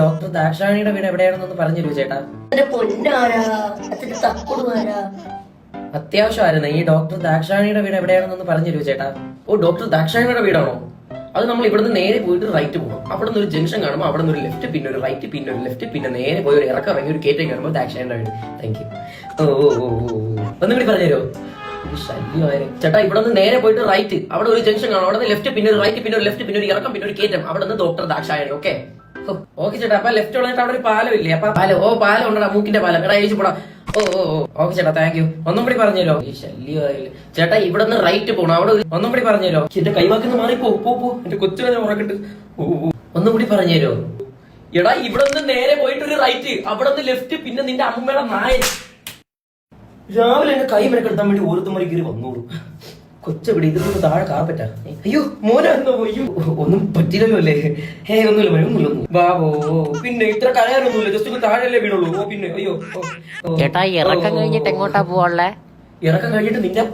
Doctor ദാക്ഷായണിയുടെ വീട് എവിടെയാണെന്നൊന്ന് പറഞ്ഞു ചേട്ടാ. അത്യാവശ്യമായിരുന്നു. ഈ ഡോക്ടർ ദാക്ഷായണിയുടെ വീട് എവിടെയാണെന്നൊന്ന് പറഞ്ഞു ചേട്ടാ. ഓ, ഡോക്ടർ ദാക്ഷായണിയുടെ വീടാണോ? അത് നമ്മൾ ഇവിടുന്ന് നേരെ പോയിട്ട് റൈറ്റ് പോകണം. അവിടെ നിന്ന് ഒരു ജംഗ്ഷൻ കാണുമ്പോൾ അവിടെ നിന്ന് ഒരു ലെഫ്റ്റ്, പിന്നെ ഒരു റൈറ്റ്, പിന്നെ ഒരു ലെഫ്റ്റ്, പിന്നെ നേരെ പോയി ഒരു ഇറക്കം ഇറങ്ങി ഒരു കയറ്റം കാണുമ്പോൾ ദാക്ഷായണിയുടെ വീട്. Thank you. ഒന്നും കൂടി പറഞ്ഞുതരോ? ശല്യമായാലും ചേട്ടാ, ഇവിടെ നിന്ന് നേരെ പോയിട്ട് റൈറ്റ്, അവിടെ ഒരു ജംഗ്ഷൻ കാണും, അവിടെ നിന്ന് ലെഫ്റ്റ്, പിന്നെ ഒരു റൈറ്റ്, പിന്നെ ഒരു ലെഫ്റ്റ്, പിന്നെ ഒരു ഇറക്കം, പിന്നെ ഒരു കയറ്റം, അവിടെ നിന്ന് ഡോക്ടർ ദാക്ഷായണി. ഓക്കെ ഓക്കെ ചേട്ടാ. അപ്പൊ ലെഫ്റ്റ് ഉള്ളതായിട്ട് അവിടെ ഒരു പാലം ഇല്ലേ? അപ്പൊ പാലം, ഓ പാലം ഉണ്ടടാ, മൂക്കിന്റെ പാലം. എടാ ഏച്ചി പോടാ. ഓക്കെ ചേട്ടാ, താങ്ക് യു. ഒന്നും കൂടി പറഞ്ഞല്ലോ. ഈ ശല്യമായില്ല ചേട്ടാ, ഇവിടെ നിന്ന് റൈറ്റ് പോണം, അവിടെ ഒന്നും കൂടി പറഞ്ഞല്ലോ. എന്റെ കൈവാക്കുന്ന മാറി പോ. എന്റെ കൊച്ചുകളെ ഉറക്കിട്ട് ഒന്നും കൂടി പറഞ്ഞല്ലോ. എടാ, ഇവിടെ നിന്ന് നേരെ പോയിട്ട് ഒരു റൈറ്റ്, അവിടെ നിന്ന് ലെഫ്റ്റ്, പിന്നെ നിന്റെ അമ്മയുടെ നായ. രാവിലെ എന്റെ കൈ മെനക്കെടുത്താൻ വേണ്ടി ഓരോരുത്തന്മാർ കയറി വന്നോളൂ. കൊച്ചവിടെ ഇതിലൊന്ന് താഴെ കാർപ്പറ്റാ. അയ്യോ മോനെന്തോ അയ്യോ ഒന്നും പറ്റില്ലല്ലോ അല്ലേ? ഒന്നുമില്ല ബാബോ. പിന്നെ ഇത്ര കരയാനൊന്നുമില്ല, ജസ്റ്റ് താഴെയല്ലേ വീണുള്ളൂ. ഓ പിന്നെ അയ്യോ ചേട്ടാ, ഇറക്കം കഴിഞ്ഞിട്ട് എങ്ങോട്ടാ പോവാളെ? ഇറക്കം കഴിഞ്ഞിട്ട് നിന്റെ